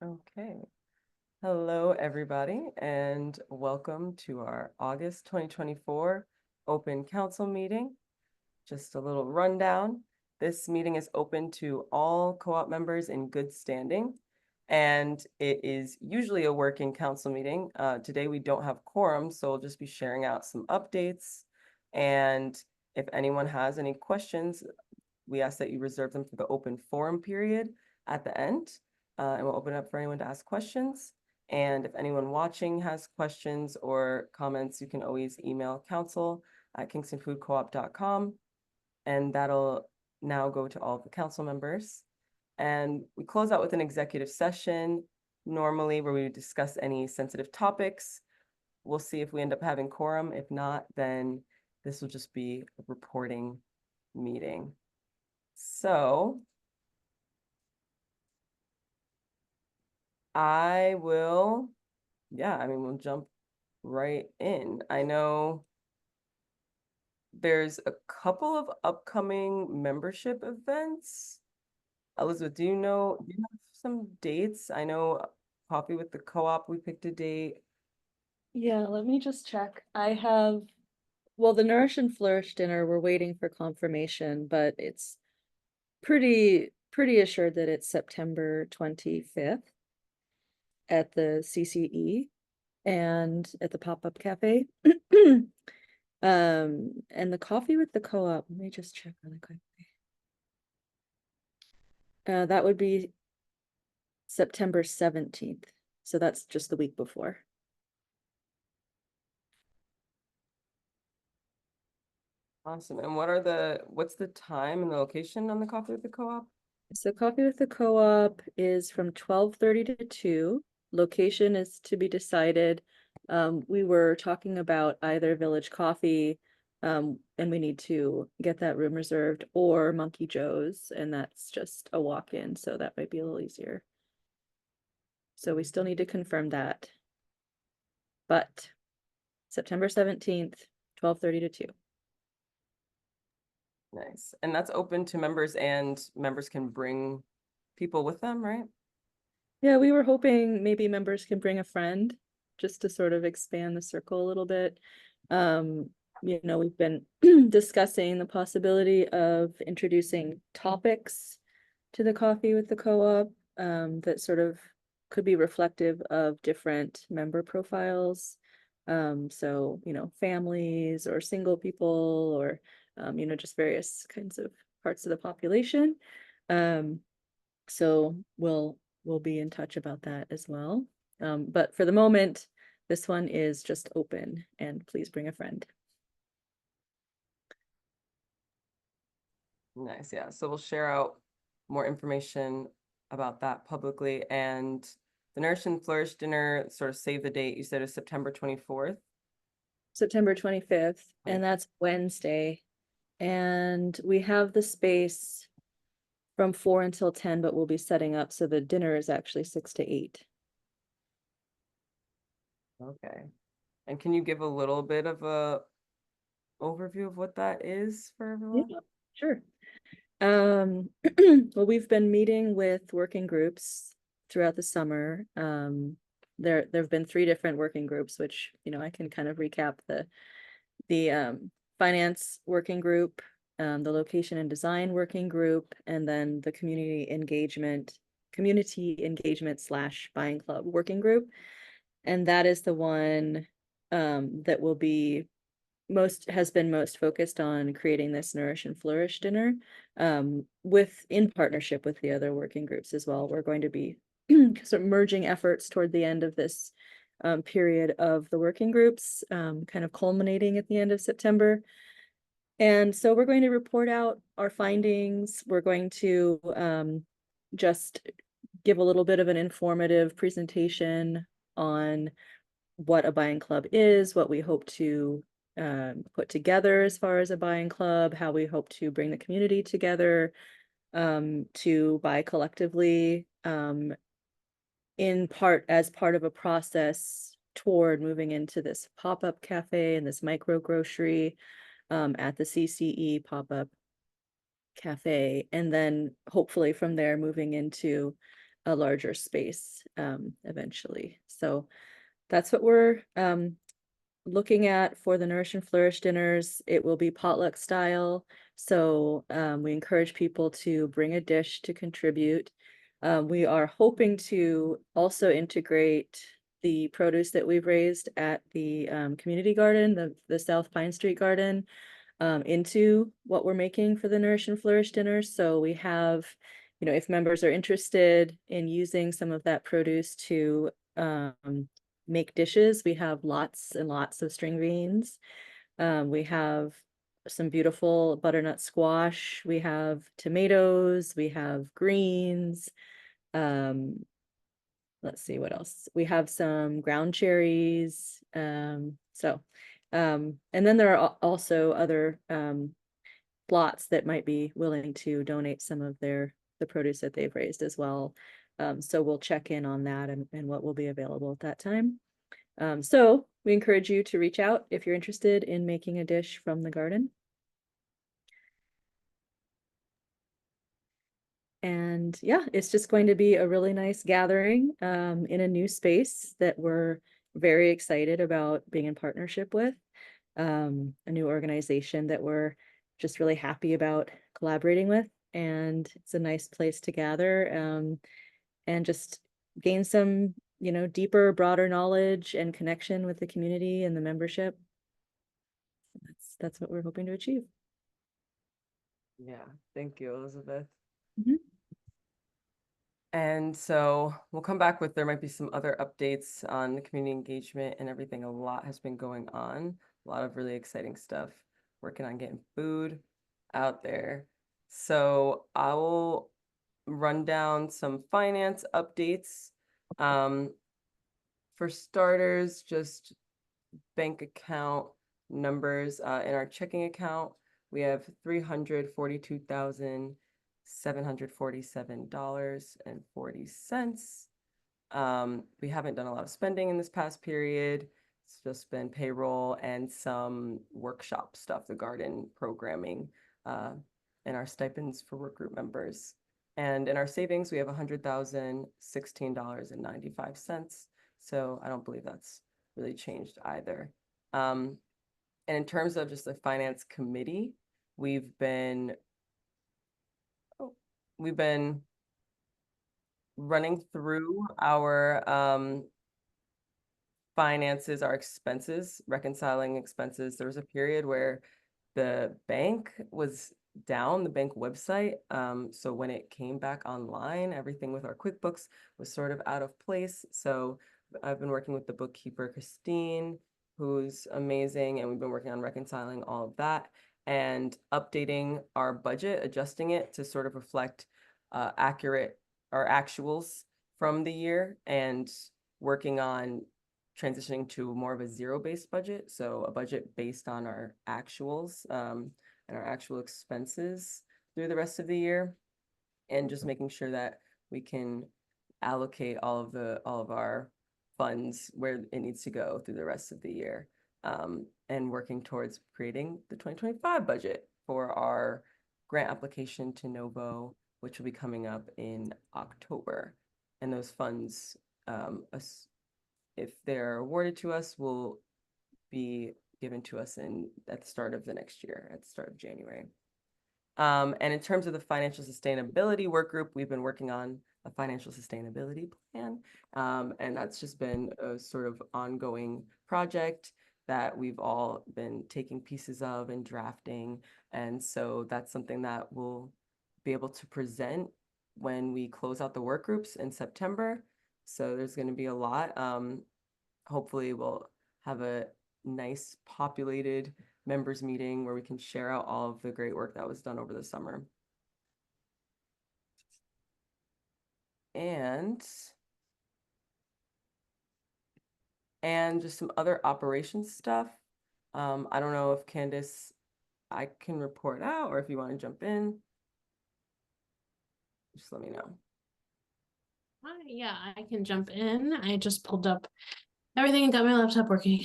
Okay. Hello, everybody, and welcome to our August 2024 Open Council meeting. Just a little rundown. This meeting is open to all co-op members in good standing, and it is usually a working council meeting. Today we don't have quorum, so we'll just be sharing out some updates. And if anyone has any questions, we ask that you reserve them for the open forum period at the end. And we'll open up for anyone to ask questions. And if anyone watching has questions or comments, you can always email council@kingstonfoodcoop.com. And that'll now go to all of the council members. And we close out with an executive session, normally where we discuss any sensitive topics. We'll see if we end up having quorum. If not, then this will just be a reporting meeting. So we'll jump right in. I know there's a couple of upcoming membership events. Elizabeth, do you have some dates? I know Coffee with the Co-op, we picked a date. Yeah, let me just check. The Nourish and Flourish dinner, we're waiting for confirmation, but it's pretty assured that it's September 25th at the CCE and at the pop-up cafe. And the Coffee with the Co-op, let me just check really quickly. That would be September 17th. So that's just the week before. Awesome. And what's the time and the location on the Coffee with the Co-op? So Coffee with the Co-op is from 12:30 to 2. Location is to be decided. We were talking about either Village Coffee, and we need to get that room reserved, or Monkey Joe's, and that's just a walk-in, so that might be a little easier. So we still need to confirm that. But September 17th, 12:30 to 2. Nice. And that's open to members, and members can bring people with them, right? Yeah, we were hoping maybe members can bring a friend just to sort of expand the circle a little bit. We've been discussing the possibility of introducing topics to the Coffee with the Co-op that sort of could be reflective of different member profiles. So, families or single people or, just various kinds of parts of the population. So we'll be in touch about that as well. But for the moment, this one is just open, and please bring a friend. Nice, yeah. So we'll share out more information about that publicly. And the Nourish and Flourish dinner, sort of save the date, you said is September 24th. September 25th, and that's Wednesday. And we have the space from 4 until 10, but we'll be setting up, so the dinner is actually 6 to 8. Okay. And can you give a little bit of a overview of what that is for everyone? Yeah, sure. Well, we've been meeting with working groups throughout the summer. There have been 3 different working groups, which, I can kind of recap the finance working group, the location and design working group, and then the community engagement / buying club working group. And that is the one that will be has been most focused on creating this Nourish and Flourish dinner, in partnership with the other working groups as well. We're going to be sort of merging efforts toward the end of this period of the working groups, kind of culminating at the end of September. And so we're going to report out our findings. We're going to just give a little bit of an informative presentation on what a buying club is, what we hope to put together as far as a buying club, how we hope to bring the community together to buy collectively, as part of a process toward moving into this pop-up cafe and this micro grocery at the CCE pop-up cafe, and then hopefully from there moving into a larger space eventually. So that's what we're looking at for the Nourish and Flourish dinners. It will be potluck style. So we encourage people to bring a dish to contribute. We are hoping to also integrate the produce that we've raised at the community garden, the South Pine Street Garden, into what we're making for the Nourish and Flourish dinners. So we have, if members are interested in using some of that produce to make dishes, we have lots and lots of string beans. We have some beautiful butternut squash. We have tomatoes. We have greens. Let's see what else. We have some ground cherries. And then there are also other plots that might be willing to donate some of the produce that they've raised as well. So we'll check in on that and what will be available at that time. So we encourage you to reach out if you're interested in making a dish from the garden. And yeah, it's just going to be a really nice gathering in a new space that we're very excited about being in partnership with. A new organization that we're just really happy about collaborating with. And it's a nice place to gather and just gain some, deeper, broader knowledge and connection with the community and the membership. That's what we're hoping to achieve. Yeah, thank you, Elizabeth. Mhm. And so we'll come back with, there might be some other updates on the community engagement and everything. A lot has been going on, a lot of really exciting stuff, working on getting food out there. So I will run down some finance updates. For starters, just bank account numbers in our checking account. We have $342,747.40. We haven't done a lot of spending in this past period. It's just been payroll and some workshop stuff, the garden programming, and our stipends for work group members. And in our savings, we have $100,016.95. So I don't believe that's really changed either. And in terms of just the finance committee, we've been running through our finances, our expenses, reconciling expenses. There was a period where the bank was down, the bank website. So when it came back online, everything with our QuickBooks was sort of out of place. So I've been working with the bookkeeper, Christine, who's amazing, and we've been working on reconciling all of that and updating our budget, adjusting it to sort of reflect accurate our actuals from the year, and working on transitioning to more of a zero-based budget. So a budget based on our actuals and our actual expenses through the rest of the year, and just making sure that we can allocate all of our funds where it needs to go through the rest of the year, and working towards creating the 2025 budget for our grant application to Novo, which will be coming up in October. And those funds, if they're awarded to us, will be given to us at the start of the next year, at the start of January. And in terms of the financial sustainability work group, we've been working on a financial sustainability plan. And that's just been a sort of ongoing project that we've all been taking pieces of and drafting. And so that's something that we'll be able to present when we close out the work groups in September. So there's going to be a lot. Hopefully we'll have a nice populated members meeting where we can share out all of the great work that was done over the summer. And just some other operations stuff. I don't know if Candace, I can report out, or if you want to jump in, just let me know. Yeah, I can jump in. I just pulled up everything and got my laptop working.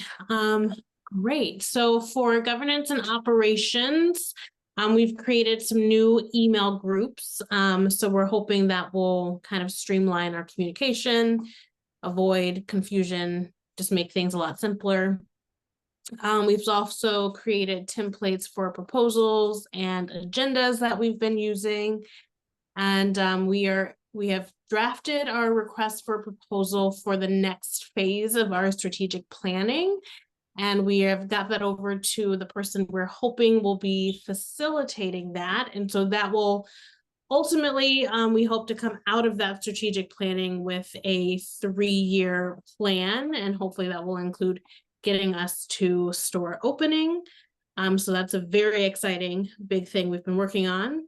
Great. So for governance and operations, We've created some new email groups. So we're hoping that will kind of streamline our communication, avoid confusion, just make things a lot simpler. We've also created templates for proposals and agendas that we've been using. And we have drafted our request for proposal for the next phase of our strategic planning. And we have got that over to the person we're hoping will be facilitating that. And so that will ultimately, we hope to come out of that strategic planning with a 3-year plan. And hopefully that will include getting us to store opening. So that's a very exciting big thing we've been working on.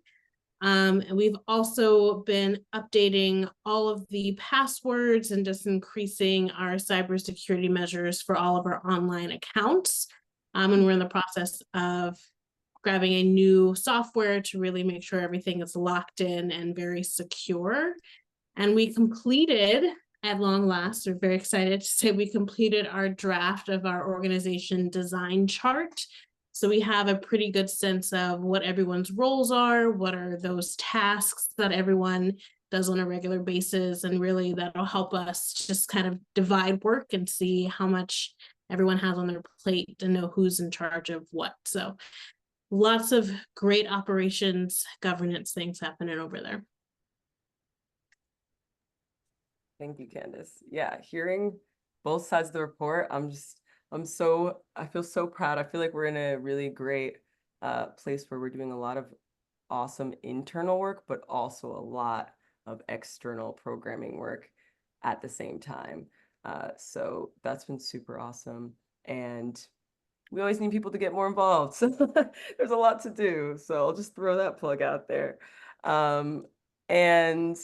And we've also been updating all of the passwords and just increasing our cybersecurity measures for all of our online accounts. And we're in the process of grabbing a new software to really make sure everything is locked in and very secure. And we completed, at long last, we're very excited to say we completed our draft of our organization design chart. So we have a pretty good sense of what everyone's roles are, what are those tasks that everyone does on a regular basis, and really that'll help us just kind of divide work and see how much everyone has on their plate to know who's in charge of what. So lots of great operations governance things happening over there. Thank you, Candace. Yeah, hearing both sides of the report, I feel so proud. I feel like we're in a really great place where we're doing a lot of awesome internal work, but also a lot of external programming work at the same time. So that's been super awesome. And we always need people to get more involved. So there's a lot to do. So I'll just throw that plug out there. And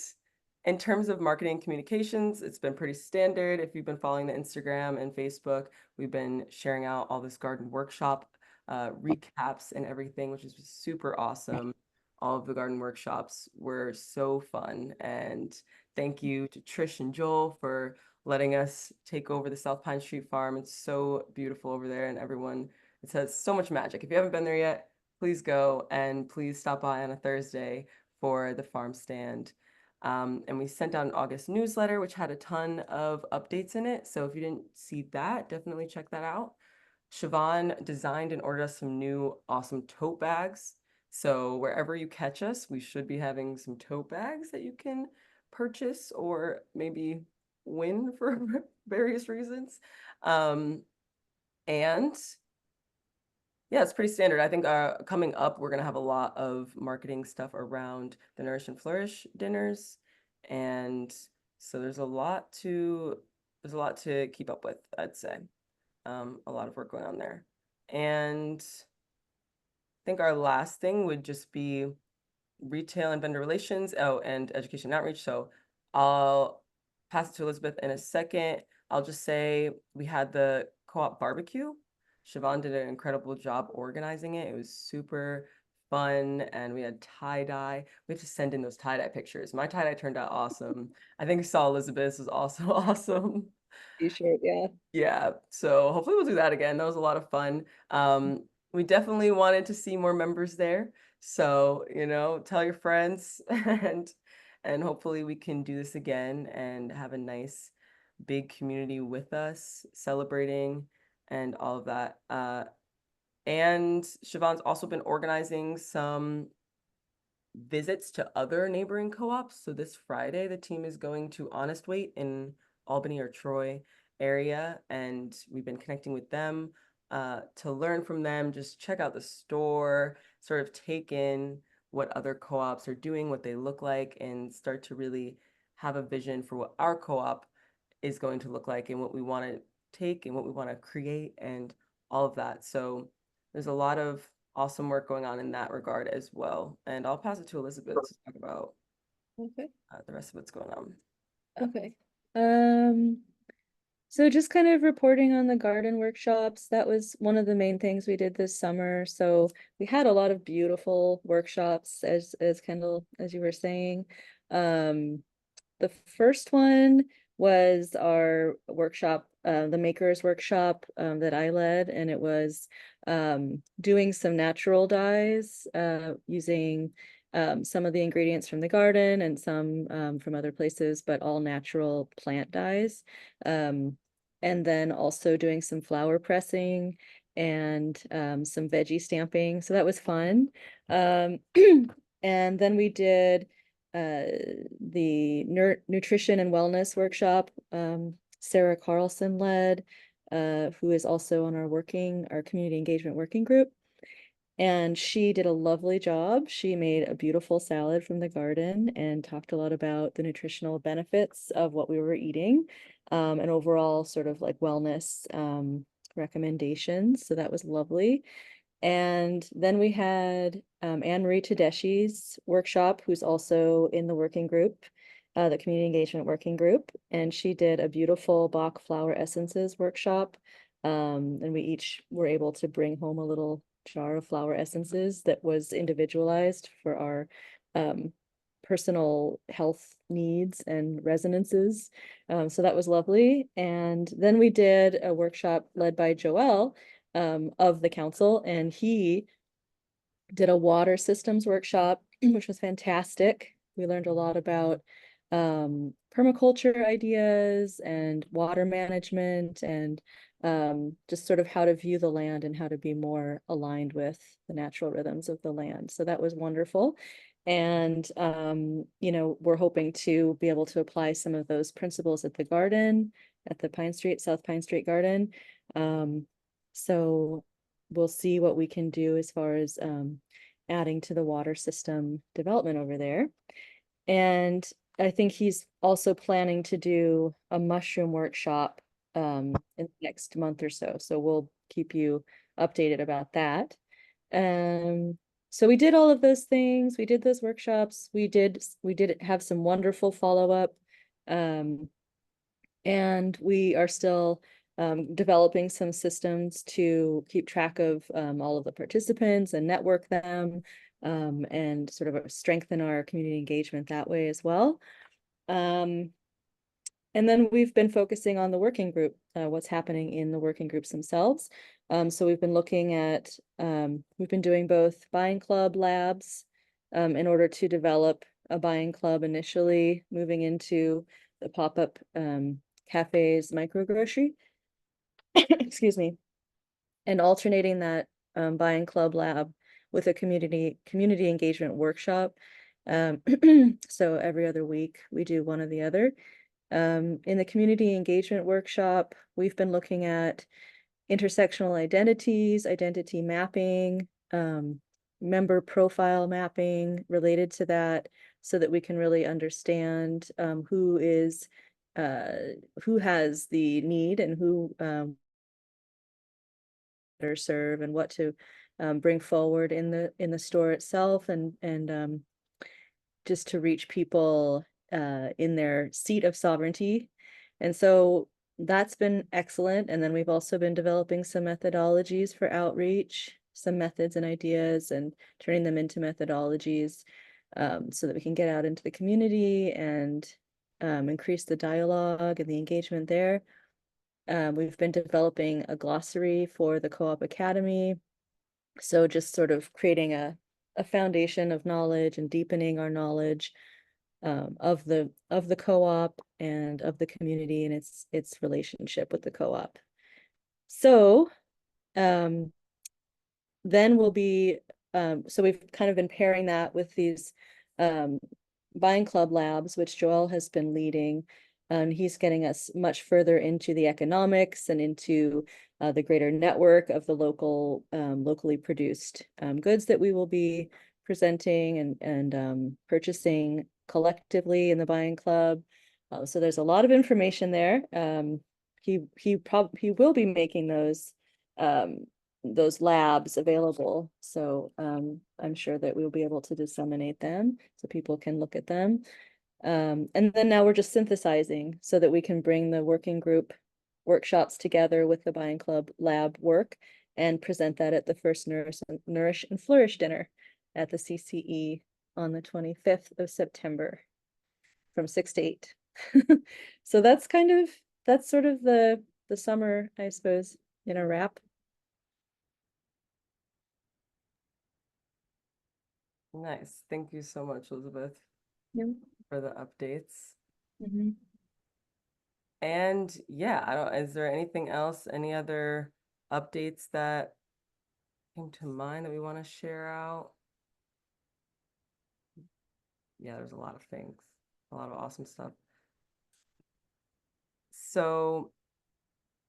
in terms of marketing communications, it's been pretty standard. If you've been following the Instagram and Facebook, we've been sharing out all this garden workshop recaps and everything, which is super awesome. All of the garden workshops were so fun. And thank you to Trish and Joel for letting us take over the South Pine Street Farm. It's so beautiful over there, and everyone, it has so much magic. If you haven't been there yet, please go, and please stop by on a Thursday for the farm stand. And we sent out an August newsletter, which had a ton of updates in it. So if you didn't see that, definitely check that out. Siobhan designed and ordered us some new awesome tote bags. So wherever you catch us, we should be having some tote bags that you can purchase or maybe win for various reasons. And yeah, it's pretty standard. I think coming up, we're going to have a lot of marketing stuff around the Nourish and Flourish dinners. And so there's a lot to keep up with, I'd say. A lot of work going on there. And I think our last thing would just be retail and vendor relations. Oh, and education outreach. So I'll pass it to Elizabeth in a second. I'll just say we had the co-op barbecue. Siobhan did an incredible job organizing it. It was super fun, and we had tie-dye. We have to send in those tie-dye pictures. My tie-dye turned out awesome. I think I saw Elizabeth's was also awesome. T-shirt, yeah. Yeah, so hopefully we'll do that again. That was a lot of fun. We definitely wanted to see more members there. So, tell your friends and hopefully we can do this again and have a nice big community with us celebrating and all of that. And Siobhan's also been organizing some visits to other neighboring co-ops. So this Friday, the team is going to Honest Weight in Albany or Troy area, and we've been connecting with them to learn from them, just check out the store, sort of take in what other co-ops are doing, what they look like, and start to really have a vision for what our co-op is going to look like and what we want to take and what we want to create and all of that. So there's a lot of awesome work going on in that regard as well. And I'll pass it to Elizabeth to talk about Okay. the rest of what's going on. Okay. So just kind of reporting on the garden workshops. That was one of the main things we did this summer. So we had a lot of beautiful workshops, as Kendall, as you were saying. The first one was our workshop the makers workshop that I led, and it was doing some natural dyes using some of the ingredients from the garden and some from other places, but all natural plant dyes. And then also doing some flower pressing and some veggie stamping. So that was fun. And then we did the nutrition and wellness workshop. Sarah Carlson led, who is also on our community engagement working group. And she did a lovely job. She made a beautiful salad from the garden and talked a lot about the nutritional benefits of what we were eating, and overall sort of like wellness recommendations. So that was lovely. And then we had Anne Marie Tedeschi's workshop, who's also in the working group, the community engagement working group. And she did a beautiful Bach flower essences workshop. And we each were able to bring home a little jar of flower essences that was individualized for our personal health needs and resonances. So that was lovely. And then we did a workshop led by Joel of the council, and he did a water systems workshop, which was fantastic. We learned a lot about permaculture ideas and water management and just sort of how to view the land and how to be more aligned with the natural rhythms of the land. So that was wonderful. And, you know, we're hoping to be able to apply some of those principles at the garden, at the South Pine Street Garden. So we'll see what we can do as far as adding to the water system development over there. And I think he's also planning to do a mushroom workshop in the next month or so. So we'll keep you updated about that. So we did all of those things. We did those workshops. We did have some wonderful follow-up. And we are still developing some systems to keep track of all of the participants and network them, and sort of strengthen our community engagement that way as well. And then we've been focusing on the working group, what's happening in the working groups themselves. So we've been looking at, we've been doing both buying club labs in order to develop a buying club initially, moving into the pop-up cafes, microgrocery, excuse me, and alternating that buying club lab with a community engagement workshop. So every other week we do one or the other. In the community engagement workshop, we've been looking at intersectional identities, identity mapping, member profile mapping related to that, so that we can really understand who has the need and who better serve, and what to bring forward in the store itself, and just to reach people in their seat of sovereignty. And so that's been excellent. And then we've also been developing some methodologies for outreach, some methods and ideas, and turning them into methodologies so that we can get out into the community and increase the dialogue and the engagement there. We've been developing a glossary for the Co-op Academy. So just sort of creating a foundation of knowledge and deepening our knowledge of the co-op and of the community and its relationship with the co-op. So then we'll be so we've kind of been pairing that with these buying club labs, which Joel has been leading. And he's getting us much further into the economics and into the greater network of the locally produced goods that we will be presenting and purchasing collectively in the buying club. So there's a lot of information there. He will be making those labs available. So I'm sure that we'll be able to disseminate them so people can look at them. And then now we're just synthesizing so that we can bring the working group workshops together with the buying club lab work and present that at the first Nourish and Flourish dinner at the CCE on the 25th of September from 6 to 8. So that's sort of the the summer, I suppose, in a wrap. Nice. Thank you so much, Elizabeth, Yeah. for the updates. Mhm. And yeah, is there anything else, any other updates that came to mind that we want to share out? Yeah, there's a lot of things, a lot of awesome stuff. So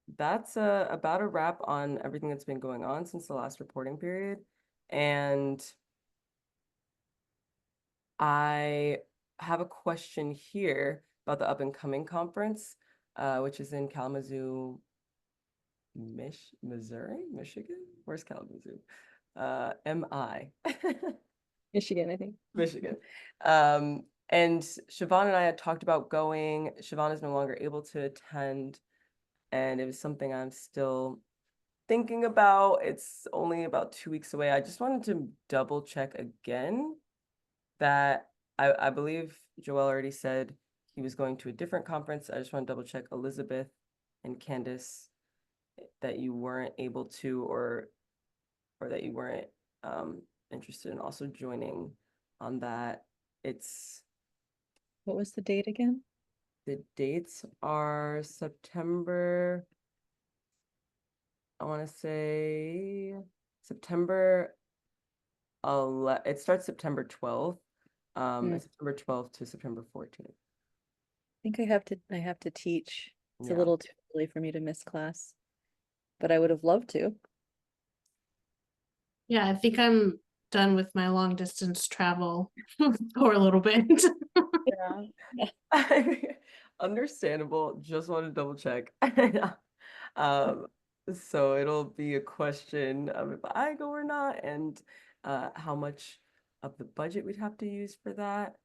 that's about a wrap on everything that's been going on since the last reporting period. And I have a question here about the up and coming conference, which is in Kalamazoo, Missouri, Michigan? Where's Kalamazoo? MI. Michigan, I think. Michigan. And Siobhan and I had talked about going. Siobhan is no longer able to attend, and it was something I'm still thinking about. It's only about 2 weeks away. I just wanted to double check again that I believe Joel already said he was going to a different conference. I just want to double check Elizabeth and Candace that you weren't able to or that you weren't interested in also joining on that. It's What was the date again? the dates are September, I want to say September it starts September 12th. It's September 12th to September 14th. I think I have to teach. It's a Yeah. little too early for me to miss class, but I would have loved to. Yeah, I think I'm done with my long distance travel for a little bit. Yeah. Understandable. Just want to double check. Um, so it'll be a question of if I go or not, and how much of the budget we'd have to use for that.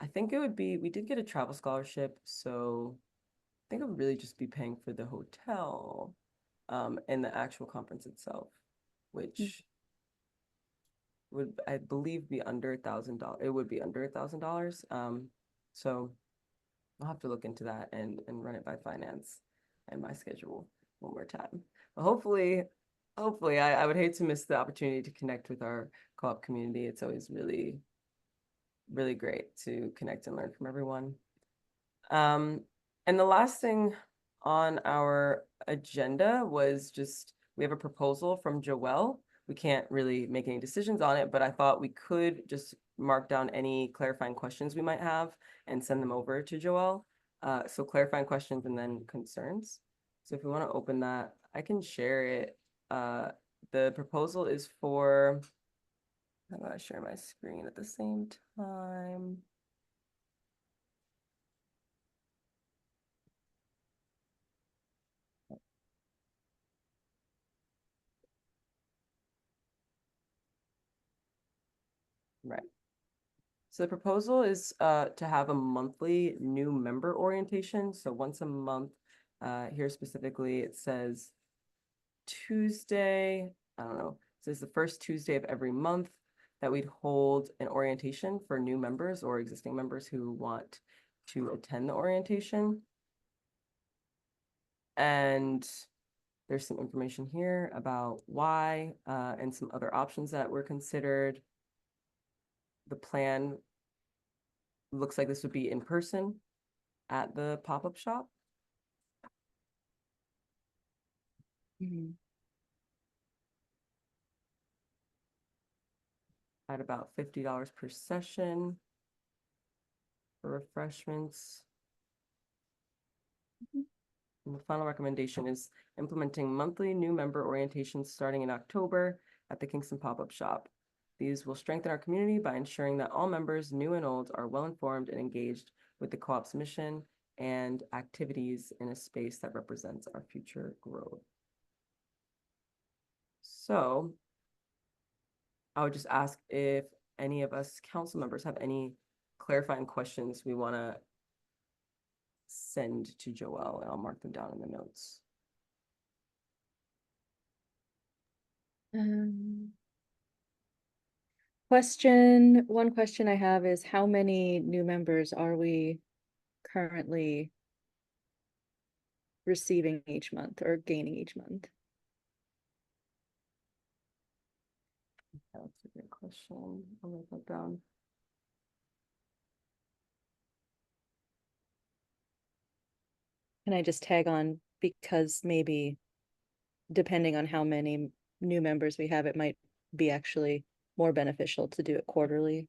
I think it would be, we did get a travel scholarship, so I think it would really just be paying for the hotel, and the actual conference itself, which would, I believe, be under $1,000. It would be under $1,000. So I'll have to look into that and run it by finance and my schedule one more time. But hopefully, I would hate to miss the opportunity to connect with our co-op community. It's always really, really great to connect and learn from everyone. And the last thing on our agenda was just, we have a proposal from Joelle. We can't really make any decisions on it, but I thought we could just mark down any clarifying questions we might have and send them over to Joelle. So clarifying questions and then concerns. So if we want to open that, I can share it. The proposal is for, I'm gonna share my screen at the same time. Right. So the proposal is to have a monthly new member orientation. So once a month, here specifically, it says Tuesday, I don't know, it says the first Tuesday of every month that we'd hold an orientation for new members or existing members who want to attend the orientation. And there's some information here about why, and some other options that were considered. The plan looks like this would be in person at the pop-up shop. Mhm. At about $50 per session for refreshments. And the final recommendation is implementing monthly new member orientations starting in October at the Kingston pop-up shop. These will strengthen our community by ensuring that all members, new and old, are well informed and engaged with the co-op's mission and activities in a space that represents our future growth. So I would just ask if any of us council members have any clarifying questions we want to send to Joelle, and I'll mark them down in the notes. Um, one question I have is how many new members are we currently receiving each month or gaining each month? That's a good question. I'll write that down. Can I just tag on, because maybe depending on how many new members we have, it might be actually more beneficial to do it quarterly,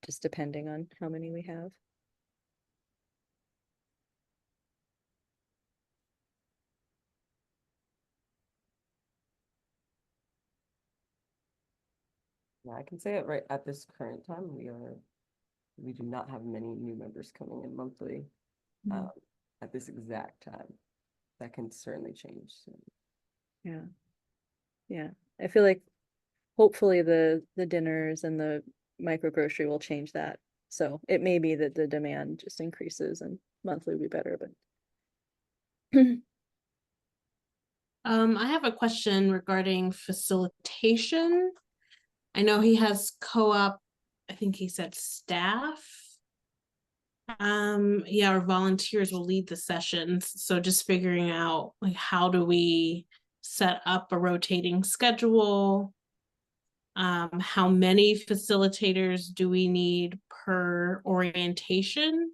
just depending on how many we have. Yeah, I can say it right at this current time. We do not have many new members coming in monthly um, at this exact time. That can certainly change soon. Yeah. Yeah. I feel like hopefully the dinners and the micro grocery will change that. So it may be that the demand just increases and monthly will be better, but I have a question regarding facilitation. I know he has co-op, I think he said staff. Yeah, our volunteers will lead the sessions. So just figuring out like how do we set up a rotating schedule? How many facilitators do we need per orientation?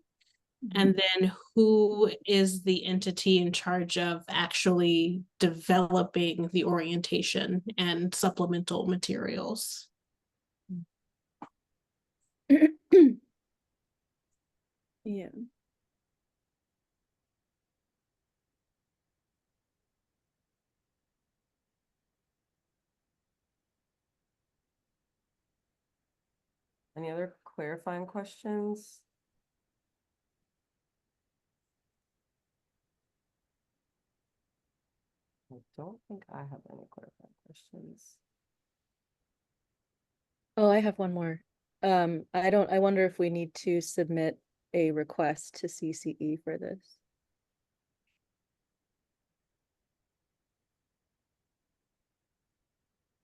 And then who is the entity in charge of actually developing the orientation and supplemental materials? yeah. Any other clarifying questions? I don't think I have any clarifying questions. Oh, I have one more. I wonder if we need to submit a request to CCE for this.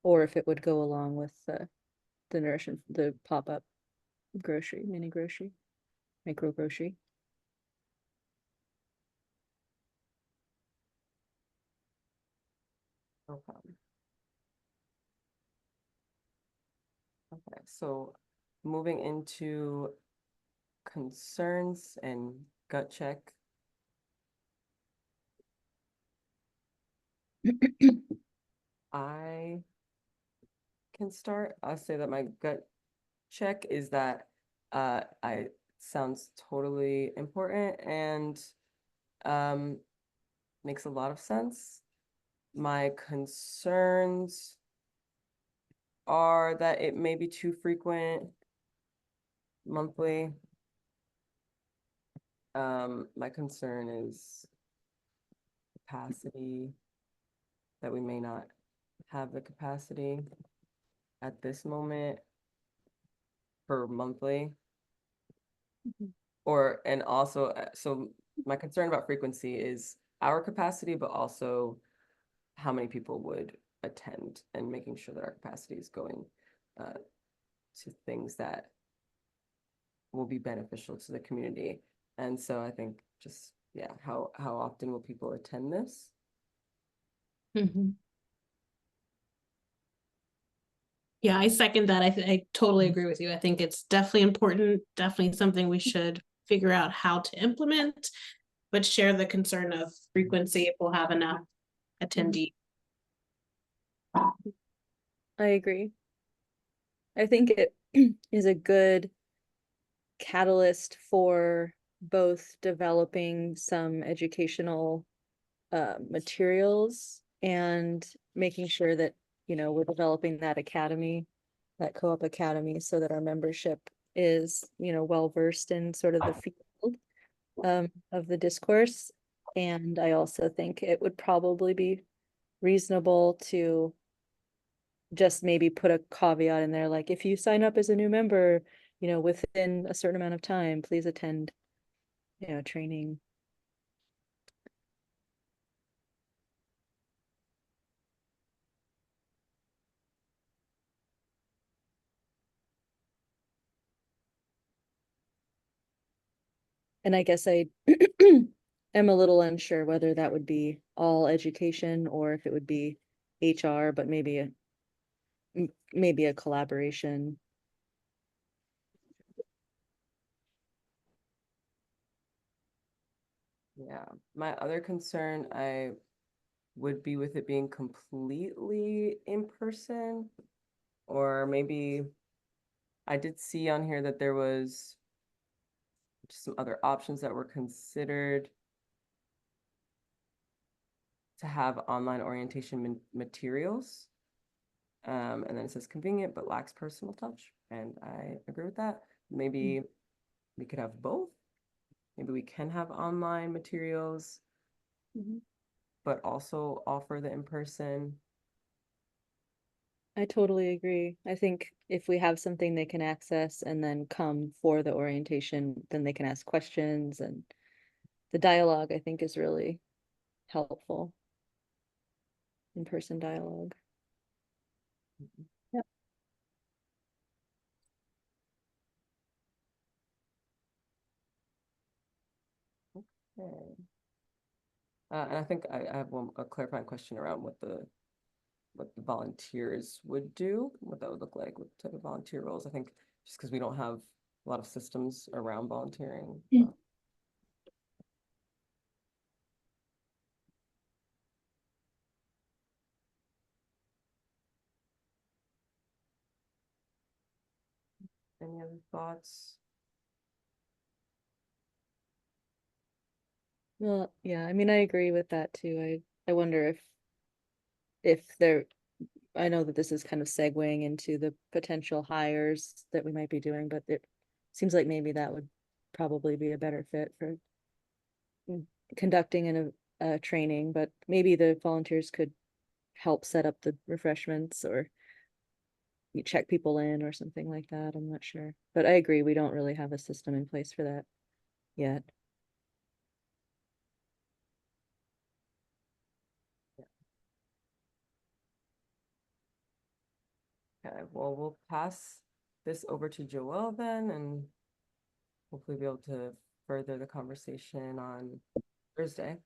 Or if it would go along with the nourishment, the pop-up grocery, mini grocery, micro grocery. No problem. Okay, so moving into concerns and gut check. I can start. I'll say that my gut check is that I sounds totally important and makes a lot of sense. My concerns are that it may be too frequent monthly. My concern is capacity, that we may not have the capacity at this moment for monthly. Or, and also, so my concern about frequency is our capacity, but also how many people would attend and making sure that our capacity is going to things that will be beneficial to the community. And so I think just, yeah, how often will people attend this? Yeah, I second that. I totally agree with you. I think it's definitely important, definitely something we should figure out how to implement, but share the concern of frequency if we'll have enough attendees. I agree. I think it is a good catalyst for both developing some educational materials and making sure that, you know, we're developing that academy, that co-op academy, so that our membership is, you know, well versed in sort of the field of the discourse. And I also think it would probably be reasonable to just maybe put a caveat in there, like if you sign up as a new member, you know, within a certain amount of time, please attend, you know, training. And I guess I am a little unsure whether that would be all education or if it would be HR, but maybe a collaboration. Yeah, my other concern would be with it being completely in person, or maybe I did see on here that there was some other options that were considered to have online orientation materials. And then it says convenient but lacks personal touch, and I agree with that. Maybe we could have both. Maybe we can have online materials, but also offer the in-person. I totally agree. I think if we have something they can access and then come for the orientation, then they can ask questions, and the dialogue, I think, is really helpful. In-person dialogue. Yep. Okay. And I think I have a clarifying question around what the volunteers would do, what that would look like, what type of volunteer roles. I think just because we don't have a lot of systems around volunteering. Any other thoughts? Well, yeah, I mean, I agree with that too. I wonder if there, I know that this is kind of segueing into the potential hires that we might be doing, but it seems like maybe that would probably be a better fit for conducting a training, but maybe the volunteers could help set up the refreshments or you check people in or something like that. I'm not sure, but I agree, we don't really have a system in place for that yet. Okay, well, we'll pass this over to Joelle then, and hopefully be able to further the conversation on Thursday.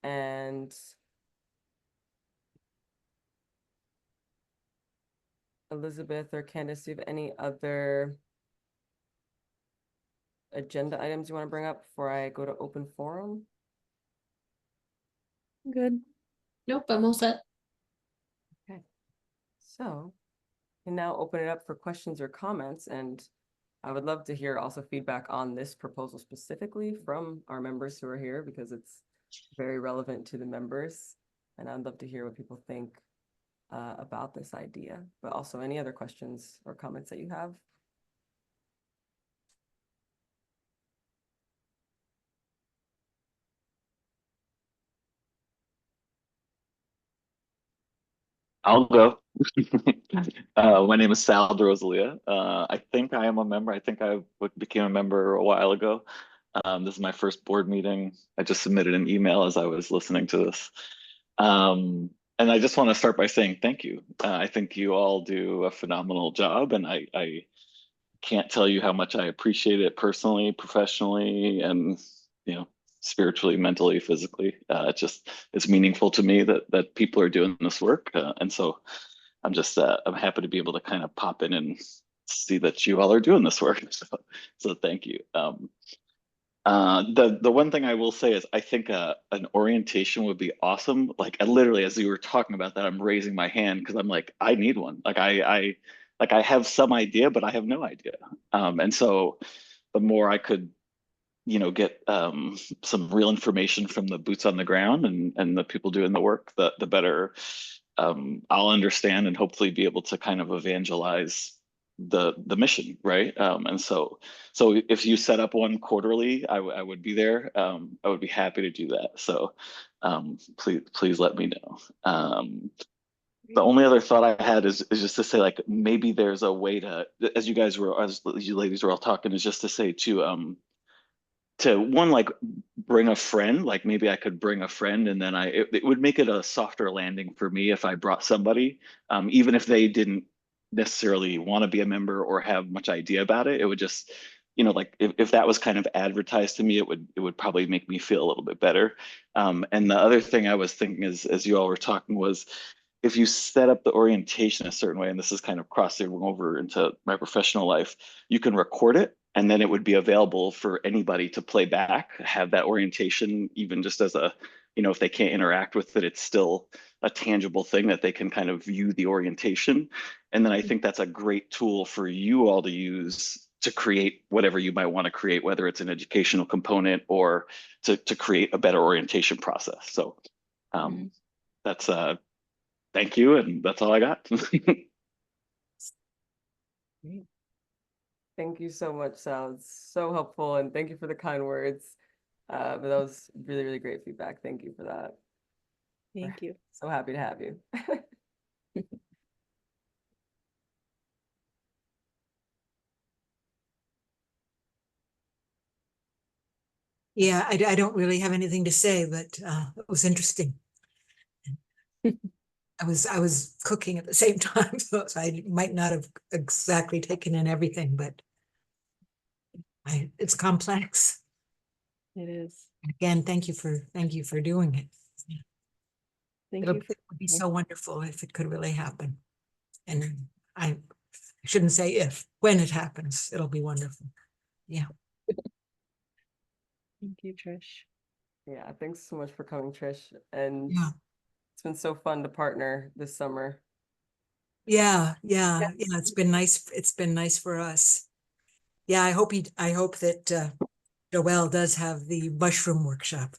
And Elizabeth or Candace, do you have any other agenda items you want to bring up before I go to open forum? Good. Nope, I'm all set. Okay, so can now open it up for questions or comments, and I would love to hear also feedback on this proposal specifically from our members who are here, because it's very relevant to the members, and I'd love to hear what people think about this idea, but also any other questions or comments that you have. I'll go. My name is Sal DeRosalia. I think I am a member. I think became a member a while ago. This is my first board meeting. I just submitted an email as I was listening to this. And I just want to start by saying thank you. I think you all do a phenomenal job, and I can't tell you how much I appreciate it personally, professionally, and you know, spiritually, mentally, physically. It's meaningful to me that people are doing this work, and so I'm happy to be able to kind of pop in and see that you all are doing this work. So thank you. The one thing I will say is I think an orientation would be awesome. Like literally, as you were talking about that, I'm raising my hand because I'm like, I need one. I have some idea, but I have no idea. And so the more I could, get some real information from the boots on the ground and the people doing the work, the better I'll understand and hopefully be able to kind of evangelize the mission, right? And so if you set up one quarterly, I would be there. I would be happy to do that. So please let me know. The only other thought I had is just to say, like, maybe there's a way to, as you ladies were all talking, is just to say to one, like, bring a friend. Like maybe I could bring a friend, and then it would make it a softer landing for me if I brought somebody, even if they didn't necessarily want to be a member or have much idea about it. It would just, you know, like if that was kind of advertised to me, it would probably make me feel a little bit better. And the other thing I was thinking is, as you all were talking, was if you set up the orientation a certain way, and this is kind of crossing over into my professional life, you can record it and then it would be available for anybody to play back, have that orientation, even just as a, you know, if they can't interact with it, it's still a tangible thing that they can kind of view the orientation. And then I think that's a great tool for you all to use to create whatever you might want to create, whether it's an educational component or to create a better orientation process. So that's thank you, and that's all I got. Thank you so much, Sal. It's so helpful, and thank you for the kind words. But that was really, really great feedback. Thank you for that. Thank you. So happy to have you. Yeah, I don't really have anything to say, but it was interesting. I was cooking at the same time, so I might not have exactly taken in everything, but it's complex. It is. Again, thank you for doing it. Thank It you. would be so wonderful if it could really happen. And I shouldn't say if, when it happens, it'll be wonderful. Yeah. Thank you, Trish. Yeah, thanks so much for coming, Trish. And Yeah. it's been so fun to partner this summer. Yeah. It's been nice. It's been nice for us. Yeah, I hope that Joel does have the mushroom workshop.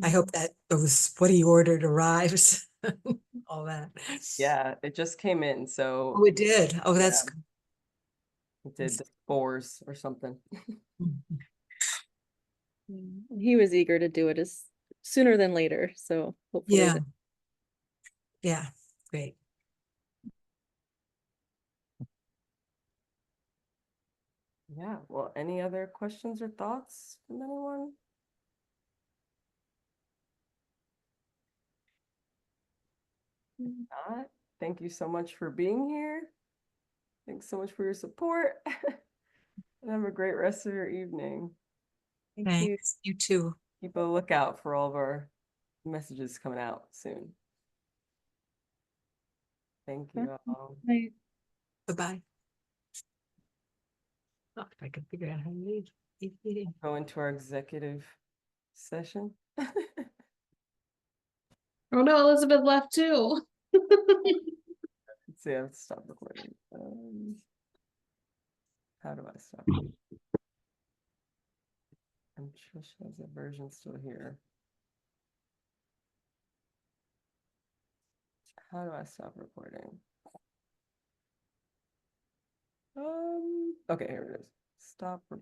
I hope that those what he ordered arrives. All that. Yeah, it just came in, so Oh, it did. Oh, that's it did the spores or something. good. He was eager to do it as sooner than later, so hopefully Yeah. that Yeah. Great. Yeah, well, any other questions or thoughts from anyone? Not. Thank you so much for being here. Thanks so much for your support. And have a great rest of your evening. thank you. Thanks. You too. Keep a lookout for all of our messages coming out soon. Thank you all. Night. Bye-bye. Oh, if I could figure out how to leave. Go into our executive session. Oh no, Elizabeth left too. Let's see, I have to stop recording. How do I stop? And Trish has a version still here. How do I stop recording? Okay, here it is. Stop recording.